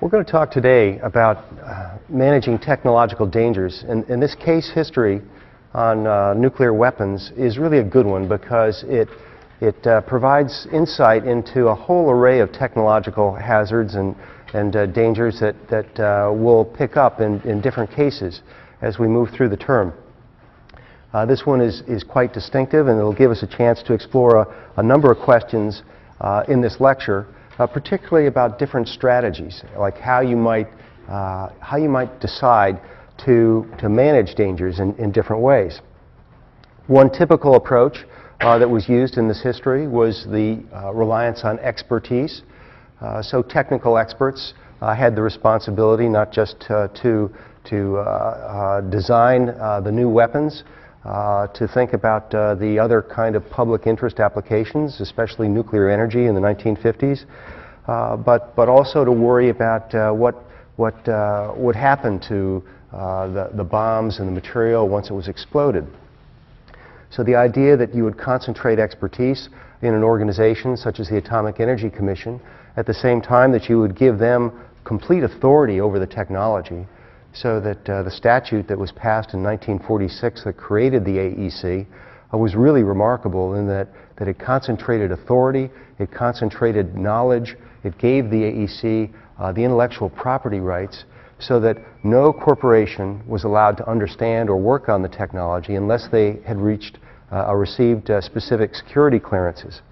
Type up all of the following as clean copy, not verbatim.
We're going to talk today about managing technological dangers. And this case history on nuclear weapons is really a good one because it provides insight into a whole array of technological hazards and dangers that we'll pick up in different cases as we move through the term. This one is quite distinctive, and it'll give us a chance to explore a number of questions in this lecture, particularly about different strategies, like how you might decide to manage dangers in different ways. One typical approach that was used in this history was the reliance on expertise. So technical experts had the responsibility not just to design the new weapons, to think about the other kind of public interest applications, especially nuclear energy in the 1950s, but also to worry about what would happen to the bombs and the material once it was exploded. So the idea that you would concentrate expertise in an organization such as the Atomic Energy Commission, at the same time that you would give them complete authority over the technology, so that the statute that was passed in 1946 that created the AEC was really remarkable in that it concentrated authority, it concentrated knowledge, it gave the AEC the intellectual property rights, so that no corporation was allowed to understand or work on the technology unless they had reached or received specific security clearances.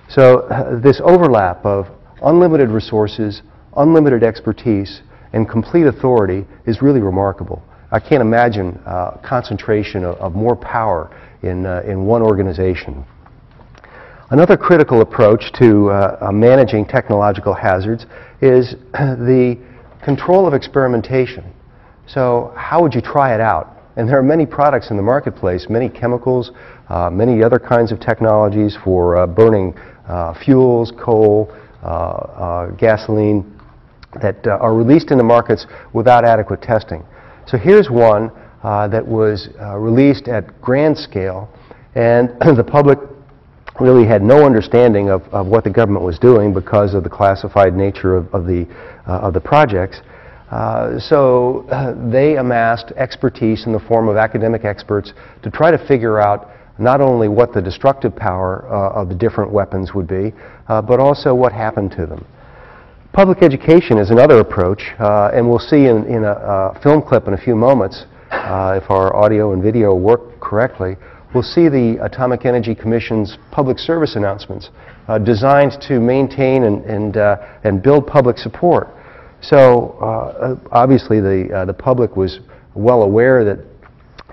So this overlap of unlimited resources, unlimited expertise, and complete authority is really remarkable. I can't imagine concentration of more power in one organization. Another critical approach to managing technological hazards is the control of experimentation. So how would you try it out? And there are many products in the marketplace, many chemicals, many other kinds of technologies for burning fuels, coal, gasoline, that are released in the markets without adequate testing. So here's one that was released at grand scale, and the public really had no understanding of what the government was doing because of the classified nature of the projects. So they amassed expertise in the form of academic experts to try to figure out not only what the destructive power of the different weapons would be, but also what happened to them. Public education is another approach, and we'll see in a film clip in a few moments, if our audio and video work correctly, we'll see the Atomic Energy Commission's public service announcements designed to maintain and build public support. So obviously the public was well aware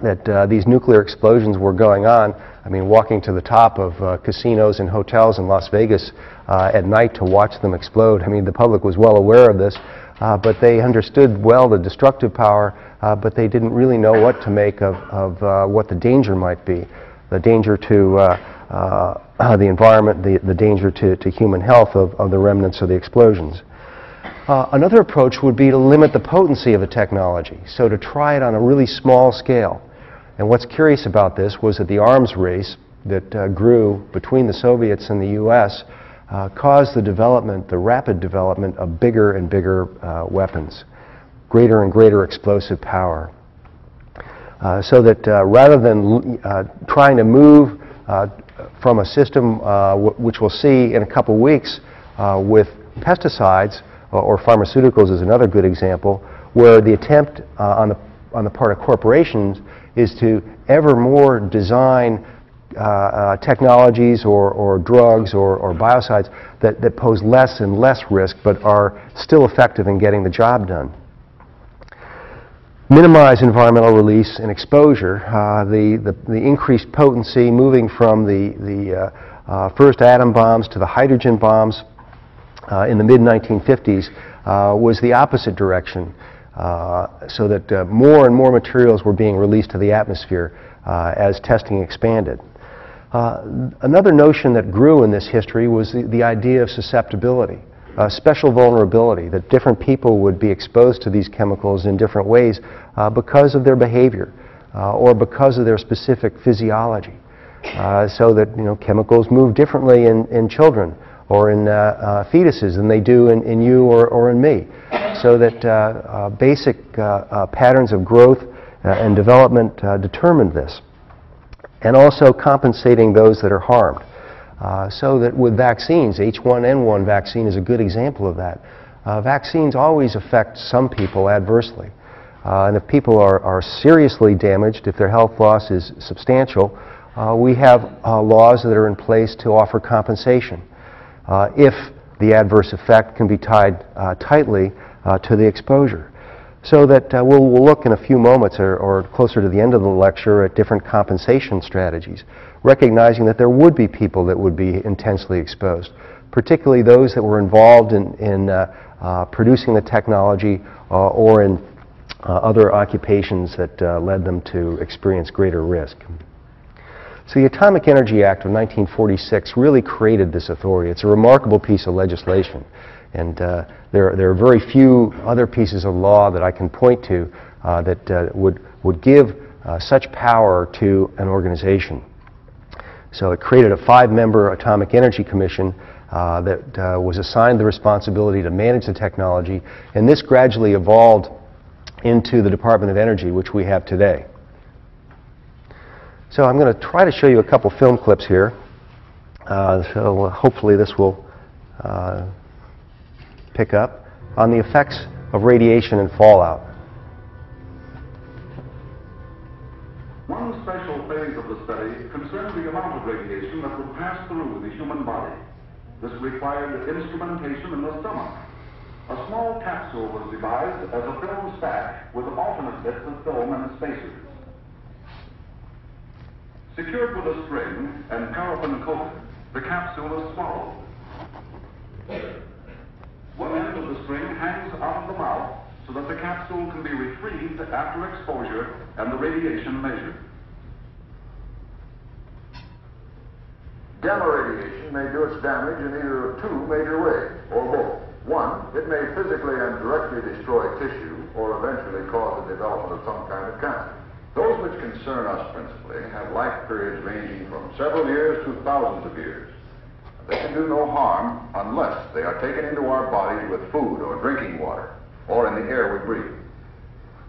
that these nuclear explosions were going on. I mean, walking to the top of casinos and hotels in Las Vegas at night to watch them explode. I mean, the public was well aware of this, but they understood well the destructive power, but they didn't really know what to make of what the danger might be. The danger to the environment, the danger to human health of the remnants of the explosions. Another approach would be to limit the potency of a technology, so to try it on a really small scale. And what's curious about this was that the arms race that grew between the Soviets and the U.S. Caused the rapid development of bigger and bigger weapons, greater and greater explosive power. So that rather than trying to move from a system which we'll see in a couple weeks with pesticides or pharmaceuticals is another good example, where the attempt on the part of corporations is to ever more design technologies or drugs or biocides that pose less and less risk but are still effective in getting the job done. Minimize environmental release and exposure. The increased potency, moving from the first atom bombs to the hydrogen bombs in the mid-1950s was the opposite direction, so that more and more materials were being released to the atmosphere as testing expanded. Another notion that grew in this history was the idea of susceptibility, special vulnerability, that different people would be exposed to these chemicals in different ways because of their behavior or because of their specific physiology. So that chemicals move differently in children or in fetuses than they do in you or in me. so that basic patterns of growth and development determined this. And also compensating those that are harmed. So that with vaccines, H1N1 vaccine is a good example of that. Vaccines always affect some people adversely. And if people are seriously damaged, if their health loss is substantial, we have laws that are in place to offer compensation if the adverse effect can be tied tightly to the exposure. So that we'll look in a few moments or closer to the end of the lecture at different compensation strategies, recognizing that there would be people that would be intensely exposed, particularly those that were involved in producing the technology or in other occupations that led them to experience greater risk. So the Atomic Energy Act of 1946 really created this authority. It's a remarkable piece of legislation. And there are very few other pieces of law that I can point to that would give such power to an organization. So it created a 5-member Atomic Energy Commission that was assigned the responsibility to manage the technology, and this gradually evolved into the Department of Energy, which we have today. So I'm going to try to show you a couple film clips here. So hopefully this will pick up on the effects of radiation and fallout. One special phase of the study concerned the amount of radiation that would pass through the human body. This required instrumentation in the stomach. A small capsule was devised as a film stack with alternate bits of film and spacers. Secured with a string and paraffin coated, the capsule is swallowed. One end of the string hangs out of the mouth so that the capsule can be retrieved after exposure and the radiation measured. Gamma radiation may do its damage in either of 2 major ways, or both. One, it may physically and directly destroy tissue, or eventually cause the development of some kind of cancer. Those which concern us principally have life periods ranging from several years to thousands of years. They can do no harm unless they are taken into our bodies with food or drinking water, or in the air we breathe.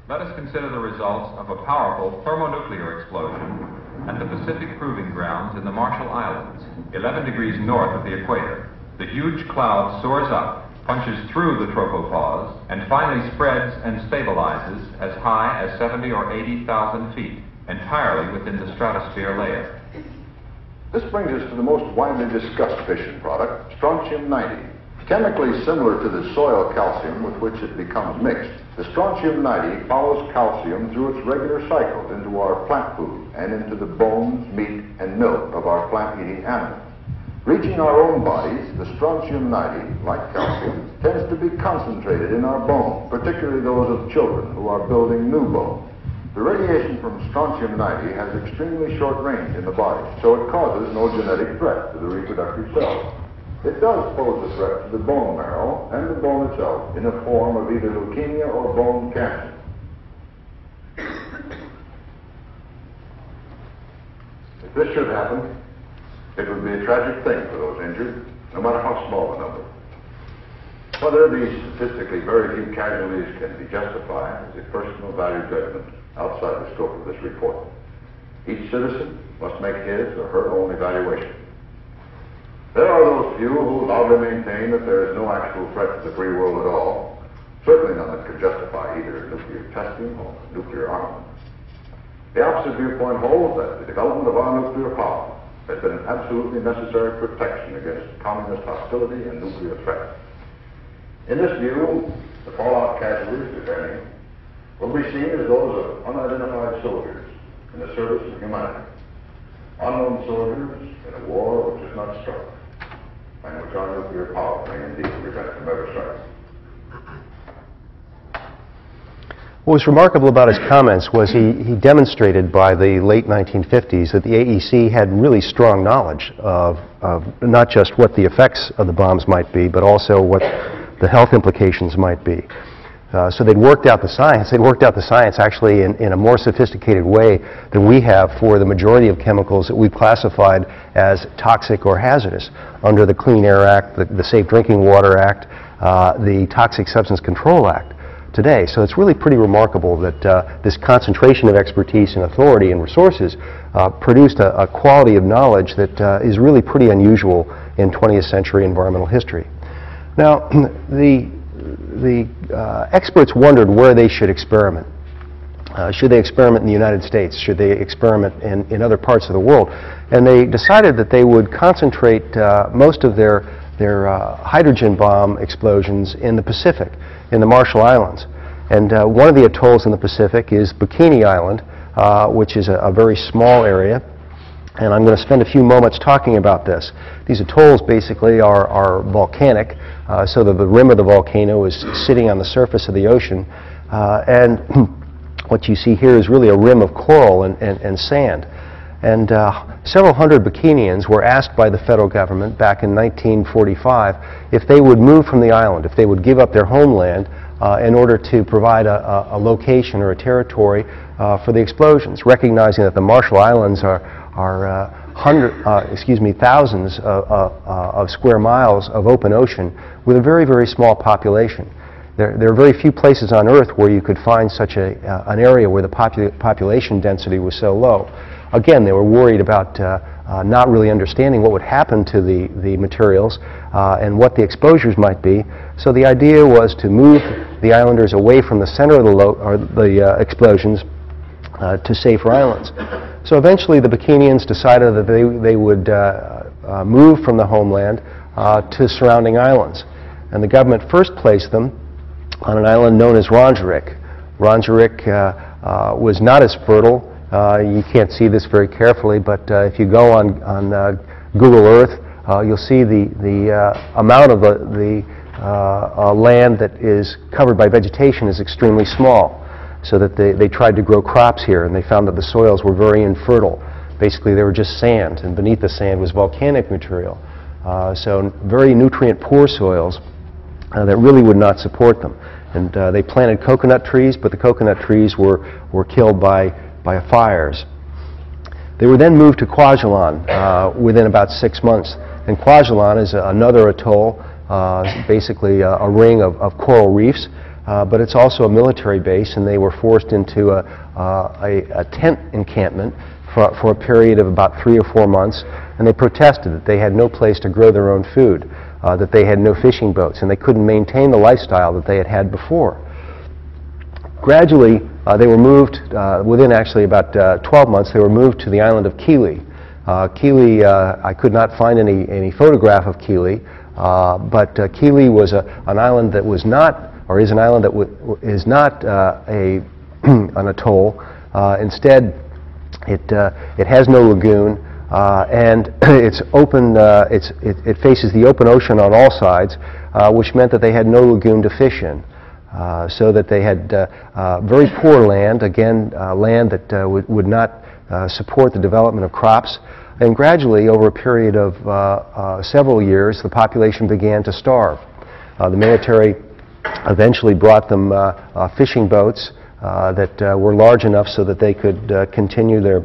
Let us consider the results of a powerful thermonuclear explosion at the Pacific Proving Grounds in the Marshall Islands, 11 degrees north of the equator. The huge cloud soars up, punches through the tropopause, and finally spreads and stabilizes as high as 70 or 80,000 feet, entirely within the stratosphere layer. This brings us to the most widely discussed fission product, strontium-90. Chemically similar to the soil calcium with which it becomes mixed, the strontium-90 follows calcium through its regular cycles into our plant food and into the bones, meat, and milk of our plant-eating animals. Reaching our own bodies, the strontium-90, like calcium, tends to be concentrated in our bones, particularly those of children who are building new bones. The radiation from strontium-90 has extremely short range in the body, so it causes no genetic threat to the reproductive cells. It does pose a threat to the bone marrow and the bone itself in the form of either leukemia or bone cancer. If this should happen, it would be a tragic thing for those injured, no matter how small the number. Whether these statistically very few casualties can be justified is a personal value judgment outside the scope of this report. Each citizen must make his or her own evaluation. There are those few who loudly maintain that there is no actual threat to the free world at all, certainly none that could justify either nuclear testing or nuclear armament. The opposite viewpoint holds that the development of our nuclear power has been an absolutely necessary protection against communist hostility and nuclear threat. In this view, the fallout casualties, if any, will be seen as those of unidentified soldiers in the service of humanity. Unknown soldiers in a war which is not struck, and which our nuclear power may indeed prevent from ever striking. What was remarkable about his comments was he demonstrated by the late 1950s that the AEC had really strong knowledge of not just what the effects of the bombs might be, but also what the health implications might be. So they'd worked out the science. They'd worked out the science actually in a more sophisticated way than we have for the majority of chemicals that we've classified as toxic or hazardous under the Clean Air Act, the Safe Drinking Water Act, the Toxic Substance Control Act. today. So it's really pretty remarkable that this concentration of expertise and authority and resources produced a quality of knowledge that is really pretty unusual in 20th century environmental history. Now, the experts wondered where they should experiment. Should they experiment in the United States? Should they experiment in other parts of the world? And they decided that they would concentrate most of their hydrogen bomb explosions in the Pacific, in the Marshall Islands. And one of the atolls in the Pacific is Bikini Island, which is a very small area. And I'm going to spend a few moments talking about this. These atolls basically are volcanic, so that the rim of the volcano is sitting on the surface of the ocean. And what you see here is really a rim of coral and sand. And several hundred Bikinians were asked by the federal government back in 1945 if they would move from the island, if they would give up their homeland in order to provide a location or a territory for the explosions, recognizing that the Marshall Islands are thousands of square miles of open ocean with a very, very small population. There are very few places on Earth where you could find such an area where the population density was so low. Again, they were worried about not really understanding what would happen to the materials and what the exposures might be. So the idea was to move the islanders away from the center of the explosions to safer islands. So eventually the Bikinians decided that they would move from the homeland to surrounding islands. And the government first placed them on an island known as Rongerik. Rongerik was not as fertile. You can't see this very carefully, but if you go on Google Earth, you'll see the amount of the land that is covered by vegetation is extremely small, so that they tried to grow crops here, and they found that the soils were very infertile. Basically, they were just sand, and beneath the sand was volcanic material. So very nutrient-poor soils that really would not support them. And they planted coconut trees, but the coconut trees were killed by fires. They were then moved to Kwajalein within about 6 months. And Kwajalein is another atoll, basically a ring of coral reefs, but it's also a military base, and they were forced into a tent encampment for a period of about 3 or 4 months, and they protested that they had no place to grow their own food, that they had no fishing boats, and they couldn't maintain the lifestyle that they had had before. Gradually, they were moved, within actually about 12 months, they were moved to the island of Kili. Kili, I could not find any photograph of Kili, but Kili was an island that was not, or is an island that is not an atoll. Instead, it has no lagoon, and it's open. It faces the open ocean on all sides, which meant that they had no lagoon to fish in. So that they had very poor land, again, land that would not support the development of crops. And gradually, over a period of several years, the population began to starve. The military eventually brought them fishing boats that were large enough so that they could continue their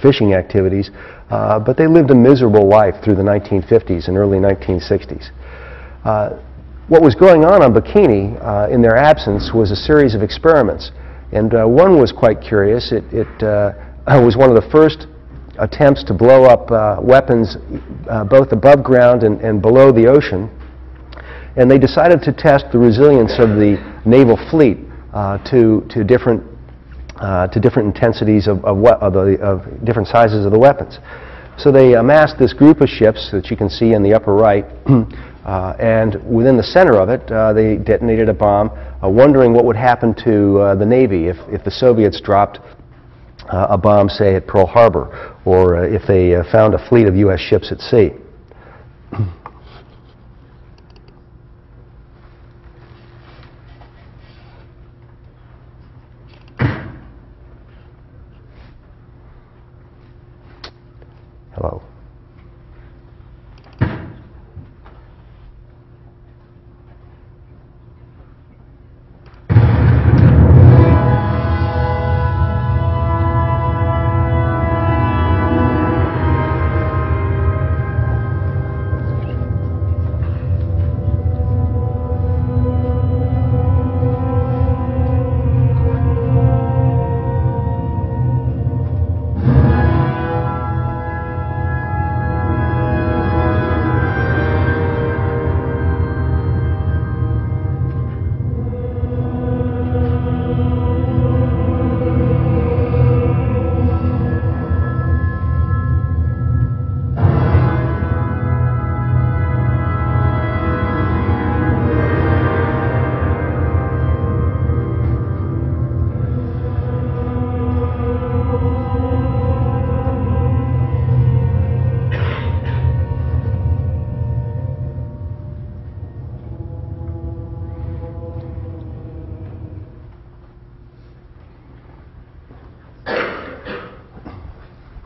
fishing activities, but they lived a miserable life through the 1950s and early 1960s. What was going on Bikini in their absence was a series of experiments, and one was quite curious. It was one of the first attempts to blow up weapons both above ground and below the ocean, and they decided to test the resilience of the naval fleet to different intensities of different sizes of the weapons. So they amassed this group of ships that you can see in the upper right, and within the center of it, they detonated a bomb, wondering what would happen to the Navy if the Soviets dropped a bomb, say, at Pearl Harbor, or if they found a fleet of U.S. ships at sea. Hello.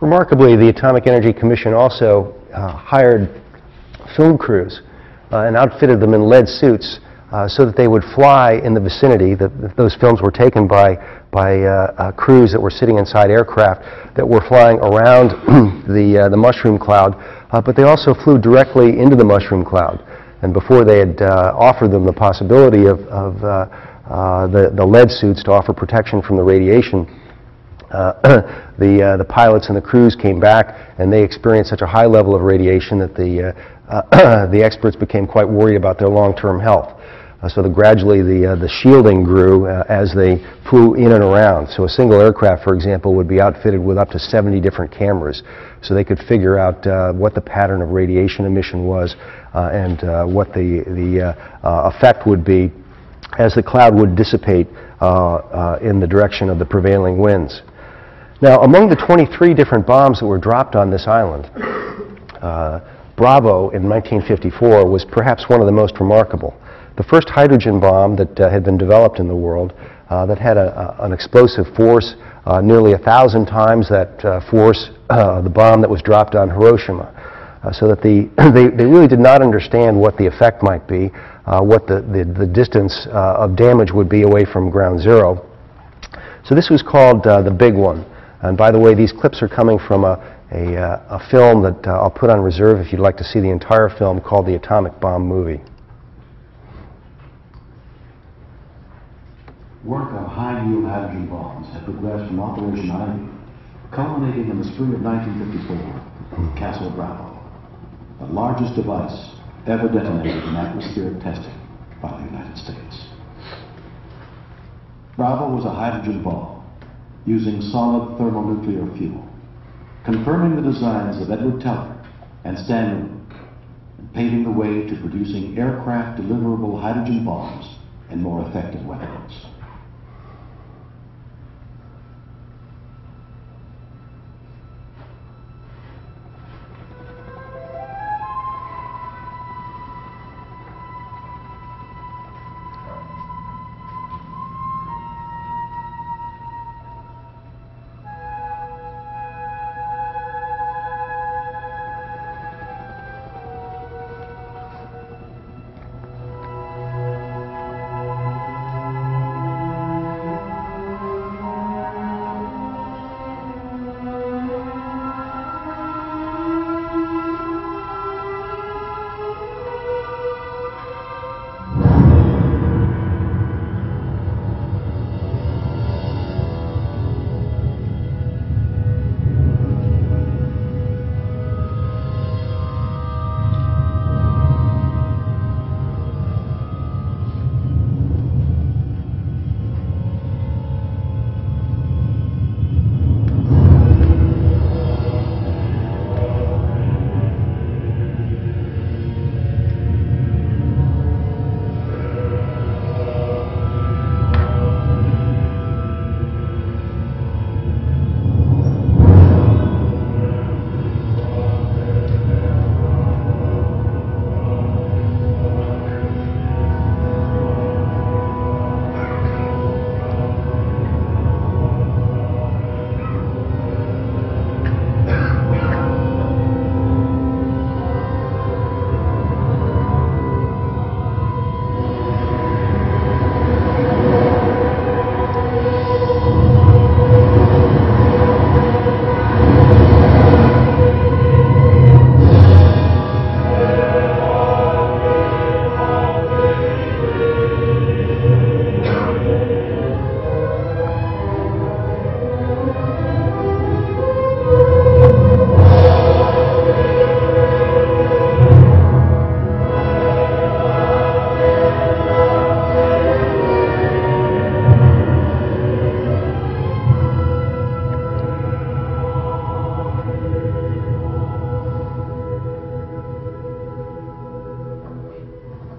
Remarkably, the Atomic Energy Commission also hired film crews and outfitted them in lead suits so that they would fly in the vicinity. Those films were taken by crews that were sitting inside aircraft that were flying around the mushroom cloud, but they also flew directly into the mushroom cloud. And before they had offered them the possibility of the lead suits to offer protection from the radiation, the pilots and the crews came back and they experienced such a high level of radiation that the experts became quite worried about their long-term health. So gradually the shielding grew as they flew in and around. So a single aircraft, for example, would be outfitted with up to 70 different cameras, so they could figure out what the pattern of radiation emission was and what the effect would be as the cloud would dissipate in the direction of the prevailing winds. Now, among the 23 different bombs that were dropped on this island, Bravo in 1954 was perhaps one of the most remarkable. The first hydrogen bomb that had been developed in the world that had an explosive force nearly 1,000 times that force the bomb that was dropped on Hiroshima. So that they really did not understand what the effect might be, what the distance of damage would be away from ground zero. So this was called the big one. And by the way, these clips are coming from a film that I'll put on reserve if you'd like to see the entire film, called the Atomic Bomb Movie. Work on high-yield hydrogen bombs had progressed from Operation Ivy, culminating in the spring of 1954 with Castle Bravo, the largest device ever detonated in atmospheric testing by the United States. Bravo was a hydrogen bomb using solid thermonuclear fuel, confirming the designs of Edward Teller and Stanley, and paving the way to producing aircraft deliverable hydrogen bombs and more effective weapons.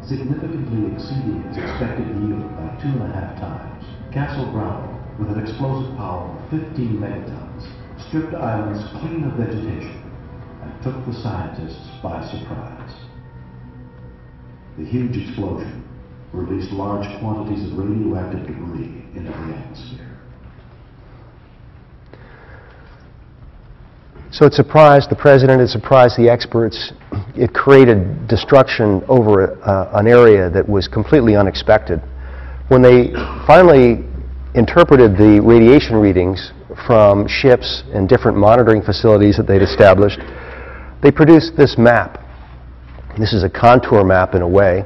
Significantly exceeding its expected yield by 2.5 times, Castle Bravo, with an explosive power of 15 megatons, stripped islands clean of vegetation and took the scientists by surprise. The huge explosion released large quantities of radioactive debris into the atmosphere. So it surprised the president, it surprised the experts. It created destruction over an area that was completely unexpected. When they finally interpreted the radiation readings from ships and different monitoring facilities that they'd established, they produced this map. This is a contour map in a way.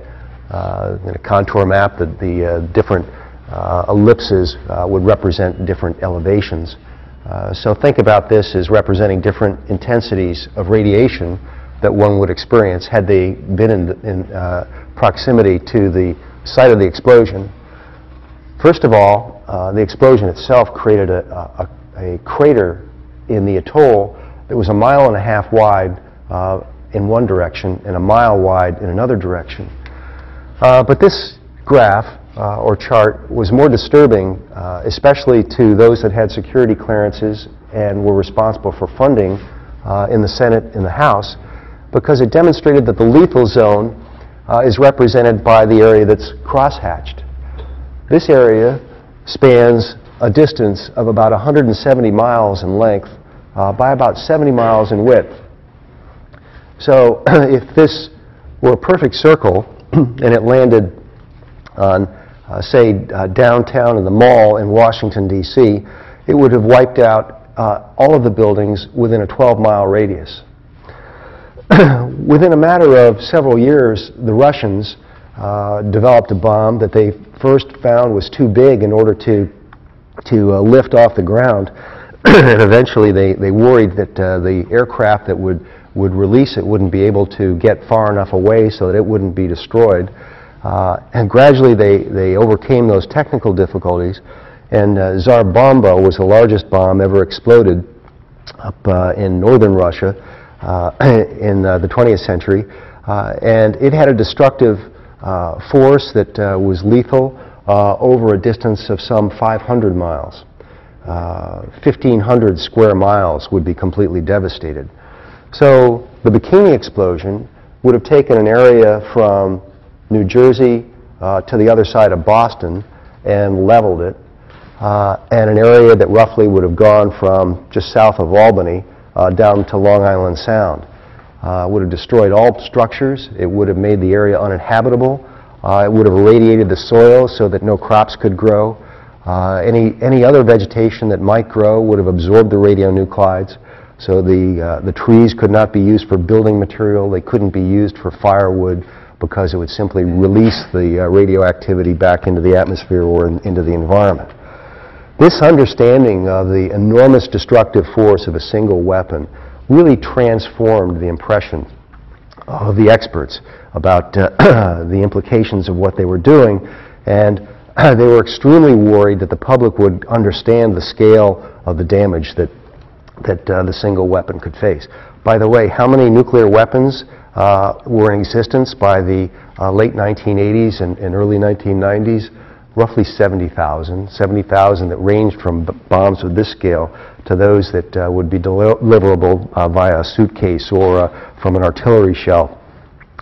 In a contour map, the different ellipses would represent different elevations. So think about this as representing different intensities of radiation that one would experience had they been in proximity to the site of the explosion. First of all, the explosion itself created a crater in the atoll that was 1.5 miles wide in one direction and 1 mile wide in another direction. But this graph or chart was more disturbing, especially to those that had security clearances and were responsible for funding in the Senate and the House, because it demonstrated that the lethal zone is represented by the area that's crosshatched. This area spans a distance of about 170 miles in length by about 70 miles in width. So if this were a perfect circle and it landed on, say, downtown in the mall in Washington, D.C., it would have wiped out all of the buildings within a 12-mile radius. Within a matter of several years, the Russians developed a bomb that they first found was too big in order to lift off the ground. And eventually they worried that the aircraft that would release it wouldn't be able to get far enough away so that it wouldn't be destroyed. And gradually they overcame those technical difficulties, and Tsar Bomba was the largest bomb ever exploded up in northern Russia in the 20th century. And it had a destructive force that was lethal over a distance of some 500 miles. 1,500 square miles would be completely devastated. So the Bikini explosion would have taken an area from New Jersey to the other side of Boston and leveled it, and an area that roughly would have gone from just south of Albany down to Long Island Sound. Would have destroyed all structures. It would have made the area uninhabitable. It would have irradiated the soil so that no crops could grow. Any other vegetation that might grow would have absorbed the radionuclides. So the trees could not be used for building material. They couldn't be used for firewood because it would simply release the radioactivity back into the atmosphere or into the environment. This understanding of the enormous destructive force of a single weapon really transformed the impression of the experts about the implications of what they were doing, and they were extremely worried that the public would understand the scale of the damage that the single weapon could face. By the way, how many nuclear weapons were in existence by the late 1980s and early 1990s? Roughly 70,000. 70,000 that ranged from bombs of this scale to those that would be deliverable via a suitcase or from an artillery shell.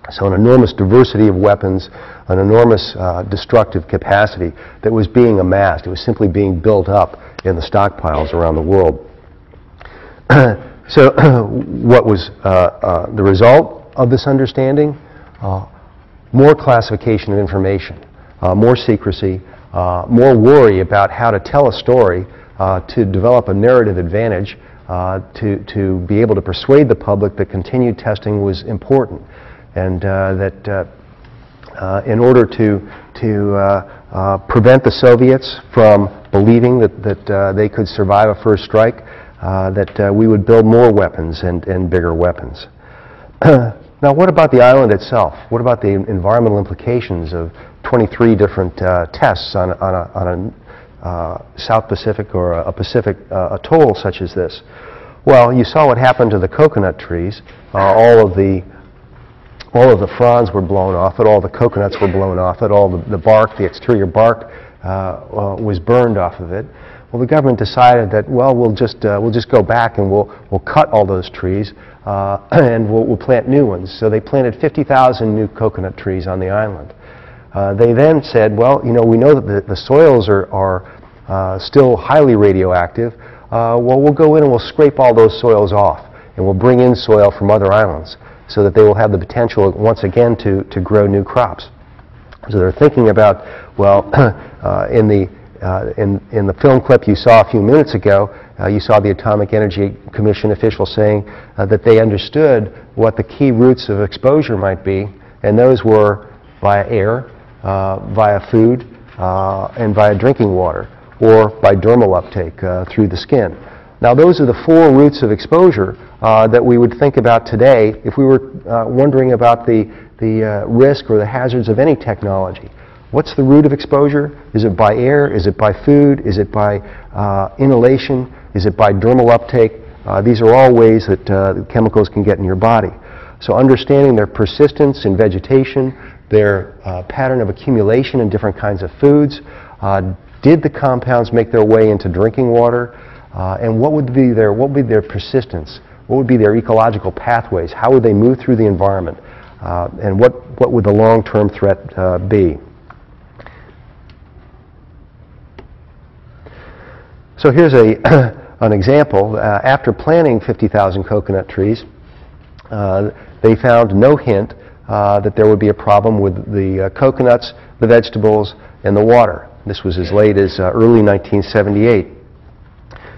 So an enormous diversity of weapons, an enormous destructive capacity that was being amassed. It was simply being built up in the stockpiles around the world. So what was the result of this understanding? More classification of information, more secrecy, more worry about how to tell a story, to develop a narrative advantage, to be able to persuade the public that continued testing was important, and that in order to prevent the Soviets from believing that they could survive a first strike, that we would build more weapons and bigger weapons. Now, what about the island itself? What about the environmental implications of 23 different tests on a South Pacific or a Pacific atoll such as this? Well, you saw what happened to the coconut trees. All of the fronds were blown off it, all the coconuts were blown off it, all the bark, the exterior bark was burned off of it. Well, the government decided that, well, we'll just go back and we'll cut all those trees and we'll plant new ones. So they planted 50,000 new coconut trees on the island. They then said, well, you know, we know that the soils are still highly radioactive. Well, we'll go in and we'll scrape all those soils off. and will bring in soil from other islands so that they will have the potential once again to grow new crops. So they're thinking about, well, in the film clip you saw a few minutes ago, you saw the Atomic Energy Commission official saying that they understood what the key routes of exposure might be, and those were via air, via food, and via drinking water, or by dermal uptake through the skin. Now those are the 4 routes of exposure that we would think about today if we were wondering about the risk or the hazards of any technology. What's the route of exposure? Is it by air? Is it by food? Is it by inhalation? Is it by dermal uptake? These are all ways that chemicals can get in your body. So understanding their persistence in vegetation, their pattern of accumulation in different kinds of foods, did the compounds make their way into drinking water, and what would be their persistence? What would be their ecological pathways? How would they move through the environment? And what would the long-term threat be? So here's an example. After planting 50,000 coconut trees, they found no hint that there would be a problem with the coconuts, the vegetables, and the water. This was as late as early 1978.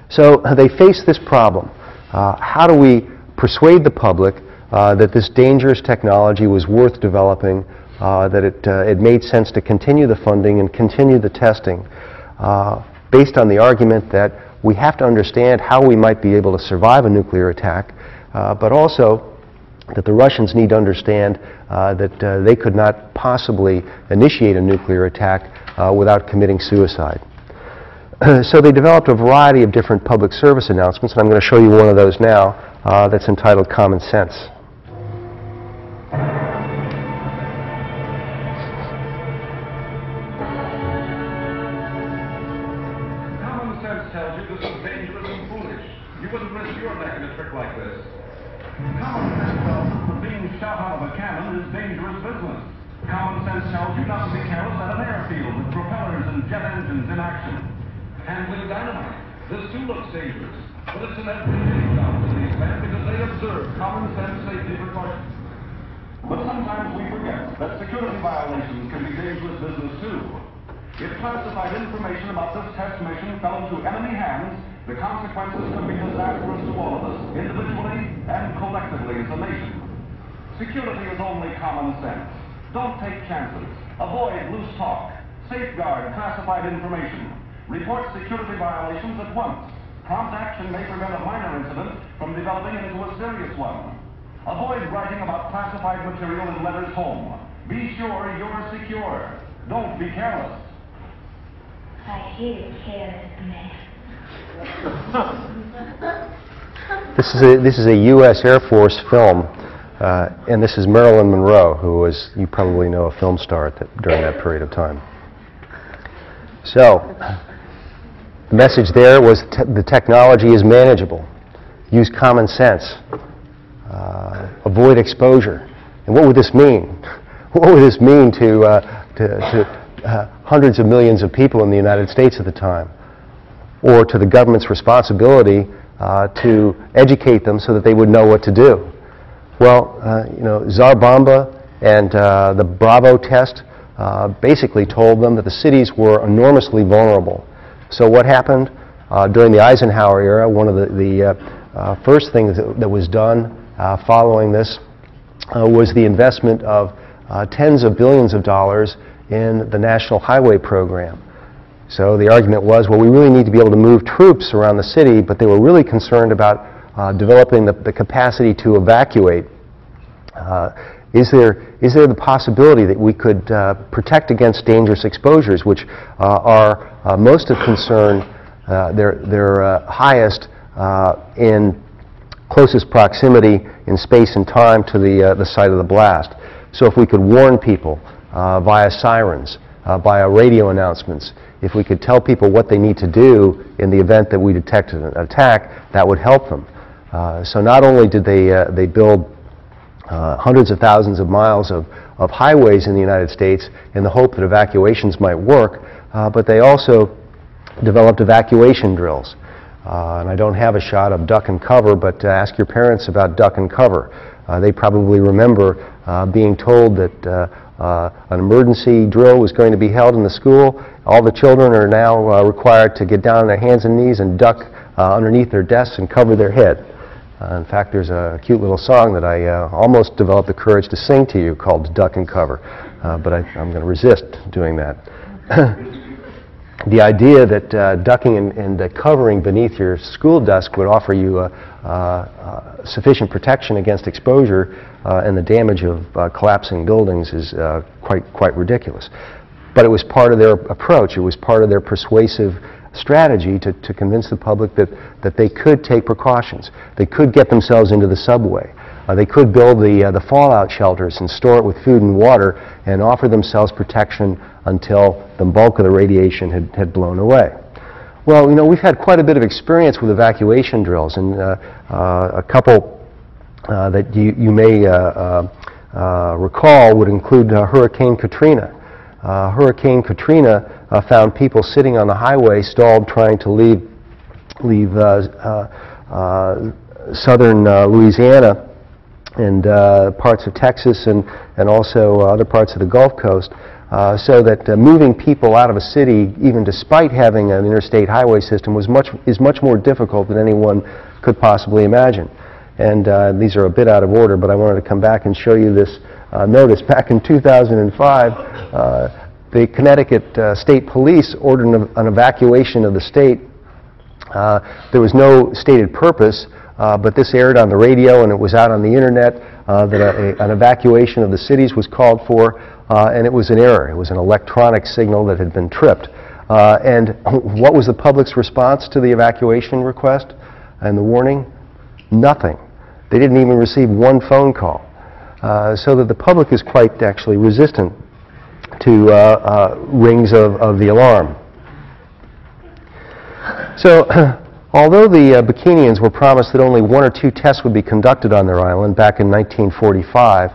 So they faced this problem. How do we persuade the public that this dangerous technology was worth developing, that it made sense to continue the funding and continue the testing, based on the argument that we have to understand how we might be able to survive a nuclear attack, but also that the Russians need to understand that they could not possibly initiate a nuclear attack without committing suicide. So they developed a variety of different public service announcements, and I'm going to show you one of those now that's entitled Common Sense. Handling dynamite. This too looks dangerous, but it's an everyday job in these men because they observe common sense safety precautions. But sometimes we forget that security violations can be dangerous business too. If classified information about this test mission fell into enemy hands, the consequences could be disastrous to all of us, individually and collectively as a nation. Security is only common sense. Don't take chances. Avoid loose talk. Safeguard classified information. Report security violations at once. Prompt action may prevent a minor incident from developing into a serious one. Avoid writing about classified material in letters home. Be sure you're secure. Don't be careless. I hate a careless man. This is a U.S. Air Force film, and this is Marilyn Monroe, who was, you probably know, a film star during that period of time. So, the message there was the technology is manageable. Use common sense. Avoid exposure. And what would this mean? What would this mean to hundreds of millions of people in the United States at the time? Or to the government's responsibility to educate them so that they would know what to do? Well, Tsar Bomba and the Bravo test basically told them that the cities were enormously vulnerable. So what happened during the Eisenhower era? One of the first things that was done following this was the investment of tens of billions of dollars in the National Highway Program. So the argument was, well, we really need to be able to move troops around the city, but they were really concerned about developing the capacity to evacuate. Is there the possibility that we could protect against dangerous exposures, which are most of concern, they're highest in closest proximity in space and time to the site of the blast? So if we could warn people via sirens, via radio announcements, if we could tell people what they need to do in the event that we detected an attack, that would help them. So not only did they build hundreds of thousands of miles of highways in the United States in the hope that evacuations might work, but they also developed evacuation drills. And I don't have a shot of duck and cover, but ask your parents about duck and cover. They probably remember being told that an emergency drill was going to be held in the school. All the children are now required to get down on their hands and knees and duck underneath their desks and cover their head. In fact, there's a cute little song that I almost developed the courage to sing to you called Duck and Cover, but I'm going to resist doing that. The idea that ducking and covering beneath your school desk would offer you sufficient protection against exposure and the damage of collapsing buildings is quite ridiculous. But it was part of their approach. It was part of their persuasive strategy to convince the public that they could take precautions. They could get themselves into the subway. They could build the fallout shelters and store it with food and water and offer themselves protection until the bulk of the radiation had blown away. Well, you know, we've had quite a bit of experience with evacuation drills, and a couple that you may recall would include Hurricane Katrina. Hurricane Katrina found people sitting on the highway stalled trying to leave southern Louisiana and parts of Texas and also other parts of the Gulf Coast, so that moving people out of a city, even despite having an interstate highway system, is much more difficult than anyone could possibly imagine. And these are a bit out of order, but I wanted to come back and show you this notice. Back in 2005, the Connecticut State Police ordered an evacuation of the state. There was no stated purpose, but this aired on the radio and it was out on the internet that an evacuation of the cities was called for, and it was an error. It was an electronic signal that had been tripped. And what was the public's response to the evacuation request and the warning? Nothing. They didn't even receive one phone call. So that the public is quite actually resistant to rings of the alarm. So although the Bikinians were promised that only 1 or 2 tests would be conducted on their island back in 1945,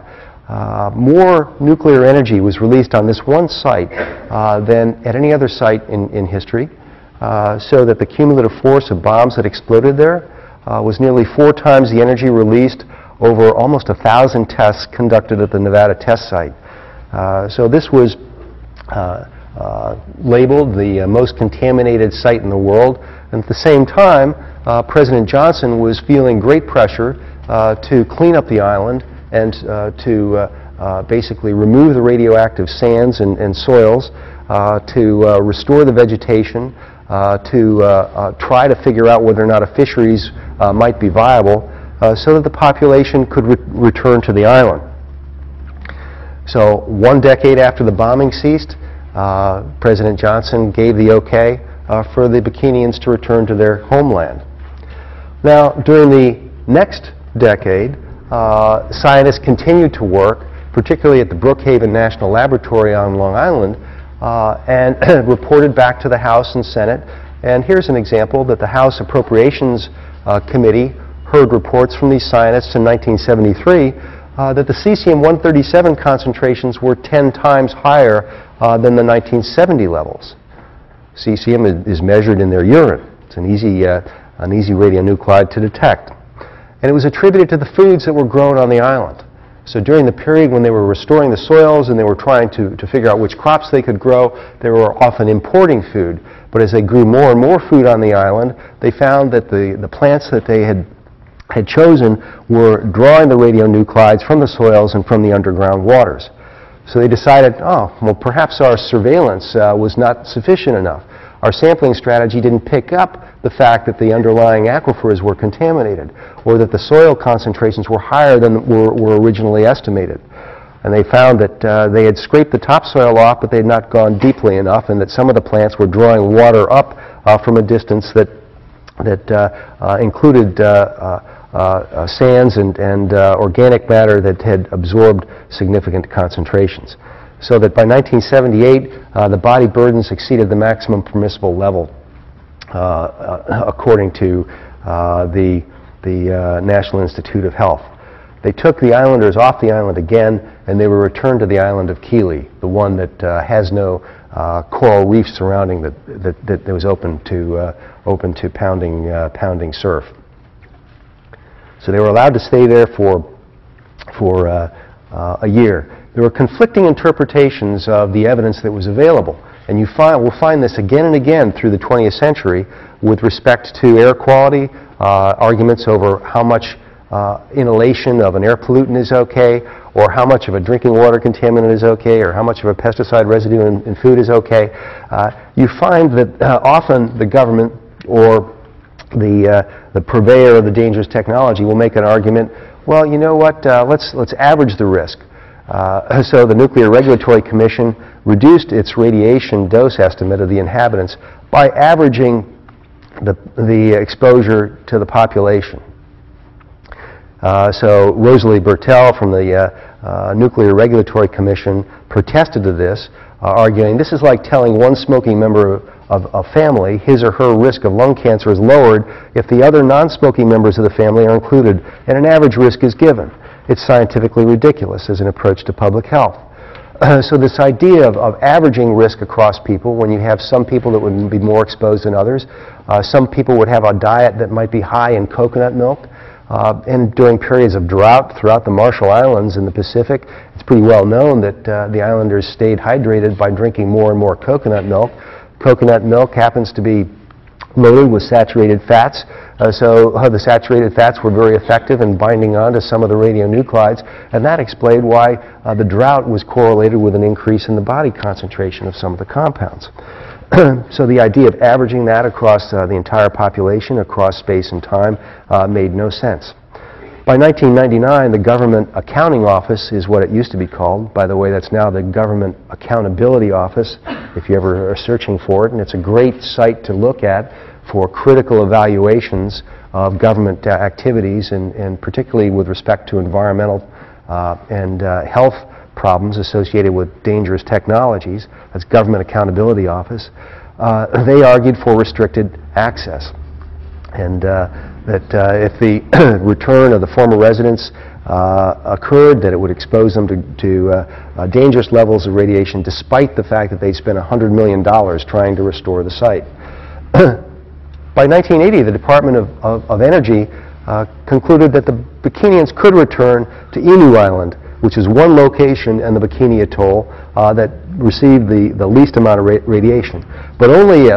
more nuclear energy was released on this one site than at any other site in history, so that the cumulative force of bombs that exploded there was nearly 4 times the energy released over almost 1,000 tests conducted at the Nevada test site. So this was labeled the most contaminated site in the world, and at the same time President Johnson was feeling great pressure to clean up the island and to basically remove the radioactive sands and soils, to restore the vegetation, to try to figure out whether or not a fisheries might be viable, so that the population could return to the island. So 1 decade after the bombing ceased, President Johnson gave the okay for the Bikinians to return to their homeland. Now, during the next decade, scientists continued to work, particularly at the Brookhaven National Laboratory on Long Island, and reported back to the House and Senate. And here's an example that the House Appropriations Committee heard reports from these scientists in 1973 that the cesium-137 concentrations were 10 times higher than the 1970 levels. Cesium is measured in their urine. It's an easy radionuclide to detect. And it was attributed to the foods that were grown on the island. So during the period when they were restoring the soils and they were trying to figure out which crops they could grow, they were often importing food. But as they grew more and more food on the island, they found that the plants that they had chosen were drawing the radionuclides from the soils and from the underground waters. So they decided, oh, well, perhaps our surveillance was not sufficient enough. Our sampling strategy didn't pick up the fact that the underlying aquifers were contaminated, or that the soil concentrations were higher than were originally estimated. And they found that they had scraped the topsoil off, but they had not gone deeply enough, and that some of the plants were drawing water up from a distance that included sands and organic matter that had absorbed significant concentrations. So that by 1978, the body burdens exceeded the maximum permissible level, according to the National Institute of Health. They took the islanders off the island again, and they were returned to the island of Keeley, the one that has no coral reef surrounding that was open to pounding surf. So they were allowed to stay there for a year. There were conflicting interpretations of the evidence that was available, and we'll find this again and again through the 20th century with respect to air quality, arguments over how much inhalation of an air pollutant is okay, or how much of a drinking water contaminant is okay, or how much of a pesticide residue in food is okay. You find that often the government or the purveyor of the dangerous technology will make an argument, well, you know what, let's average the risk. So the Nuclear Regulatory Commission reduced its radiation dose estimate of the inhabitants by averaging the exposure to the population. So Rosalie Bertell from the Nuclear Regulatory Commission protested to this, arguing this is like telling one smoking member of a family his or her risk of lung cancer is lowered if the other non-smoking members of the family are included and an average risk is given. It's scientifically ridiculous as an approach to public health. So this idea of averaging risk across people, when you have some people that would be more exposed than others, some people would have a diet that might be high in coconut milk, and during periods of drought throughout the Marshall Islands in the Pacific, it's pretty well known that the islanders stayed hydrated by drinking more and more coconut milk. Coconut milk happens to be loaded with saturated fats, so the saturated fats were very effective in binding on to some of the radionuclides, and that explained why the drought was correlated with an increase in the body concentration of some of the compounds. So the idea of averaging that across the entire population, across space and time, made no sense. By 1999, the Government Accounting Office is what it used to be called. By the way, that's now the Government Accountability Office, if you ever are searching for it, and it's a great site to look at for critical evaluations of government activities, and particularly with respect to environmental and health problems associated with dangerous technologies. That's Government Accountability Office. They argued for restricted access, and that if the return of the former residents occurred, that it would expose them to dangerous levels of radiation, despite the fact that they'd spent $100 million trying to restore the site. By 1980, the Department of Energy concluded that the Bikinians could return to Inu Island, which is one location in the Bikini Atoll that received the least amount of radiation, but only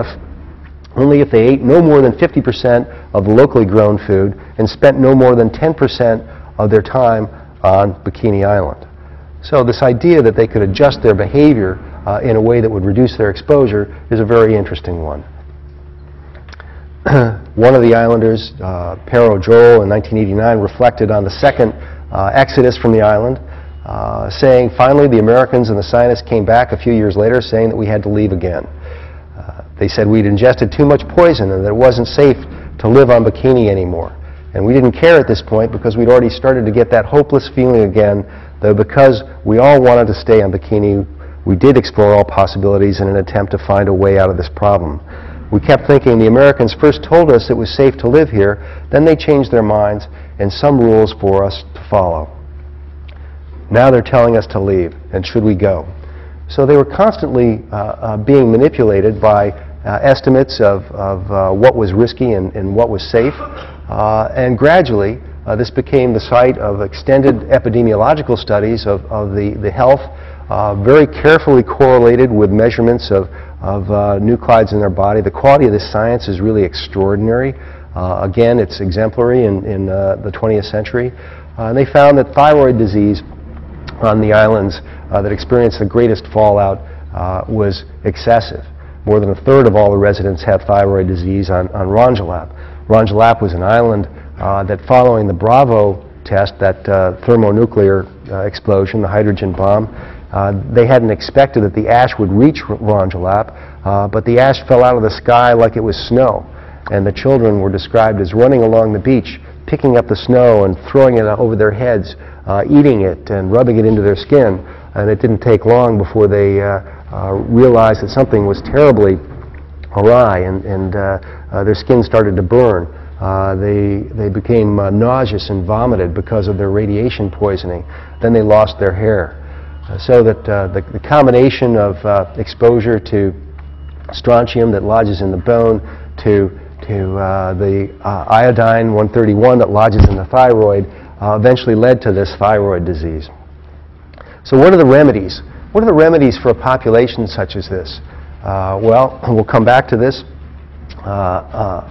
if they ate no more than 50% of the locally grown food and spent no more than 10% of their time on Bikini Island. So this idea that they could adjust their behavior in a way that would reduce their exposure is a very interesting one. One of the islanders, Pero Joel, in 1989, reflected on the second exodus from the island, saying, finally, the Americans and the scientists came back a few years later saying that we had to leave again. They said we'd ingested too much poison and that it wasn't safe to live on Bikini anymore. And we didn't care at this point because we'd already started to get that hopeless feeling again, though because we all wanted to stay on Bikini, we did explore all possibilities in an attempt to find a way out of this problem. We kept thinking the Americans first told us it was safe to live here, then they changed their minds and some rules for us to follow. Now they're telling us to leave, and should we go? So they were constantly being manipulated by estimates of what was risky and what was safe, and gradually this became the site of extended epidemiological studies of the health, very carefully correlated with measurements of nuclides in their body. The quality of this science is really extraordinary. Again, it's exemplary in the 20th century. And they found that thyroid disease on the islands that experienced the greatest fallout was excessive. More than a third of all the residents had thyroid disease on Rongelap. Rongelap was an island that, following the Bravo test, that thermonuclear explosion, the hydrogen bomb, they hadn't expected that the ash would reach Rongelap, but the ash fell out of the sky like it was snow. And the children were described as running along the beach, picking up the snow and throwing it over their heads, eating it and rubbing it into their skin. And it didn't take long before they realized that something was terribly awry, and their skin started to burn. They became nauseous and vomited because of their radiation poisoning. Then they lost their hair. so that the combination of exposure to strontium that lodges in the bone to the iodine 131 that lodges in the thyroid eventually led to this thyroid disease. So what are the remedies? What are the remedies for a population such as this? Well, we'll come back to this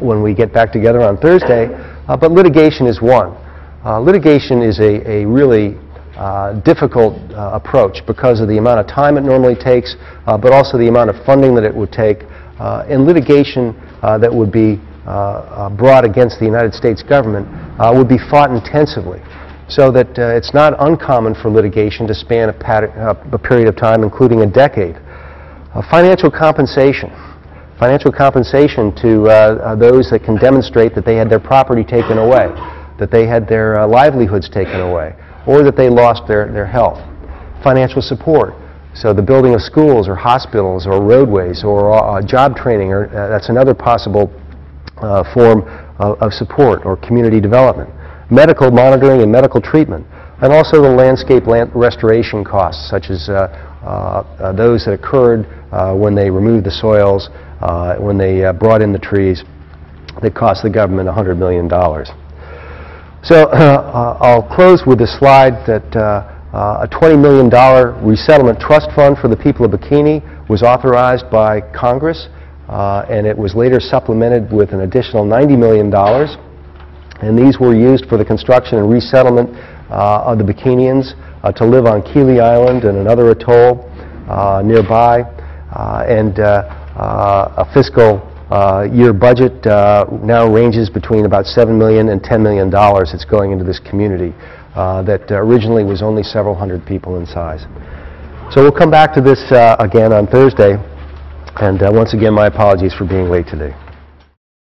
when we get back together on Thursday, but litigation is one. Litigation is a really difficult approach because of the amount of time it normally takes, but also the amount of funding that it would take, and litigation that would be brought against the United States government would be fought intensively. So that it's not uncommon for litigation to span a period of time, including a decade. Financial compensation. Financial compensation to those that can demonstrate that they had their property taken away, that they had their livelihoods taken away, or that they lost their health. Financial support. So the building of schools or hospitals or roadways or job training, or that's another possible form of support, or community development. Medical monitoring and medical treatment, and also the landscape restoration costs, such as those that occurred when they removed the soils, when they brought in the trees, that cost the government $100 million. So I'll close with a slide that a $20 million resettlement trust fund for the people of Bikini was authorized by Congress, and it was later supplemented with an additional $90 million. And these were used for the construction and resettlement of the Bikinians to live on Kili Island and another atoll nearby. And a fiscal year budget now ranges between about $7 million and $10 million that's going into this community that originally was only several hundred people in size. So we'll come back to this again on Thursday. And once again, my apologies for being late today.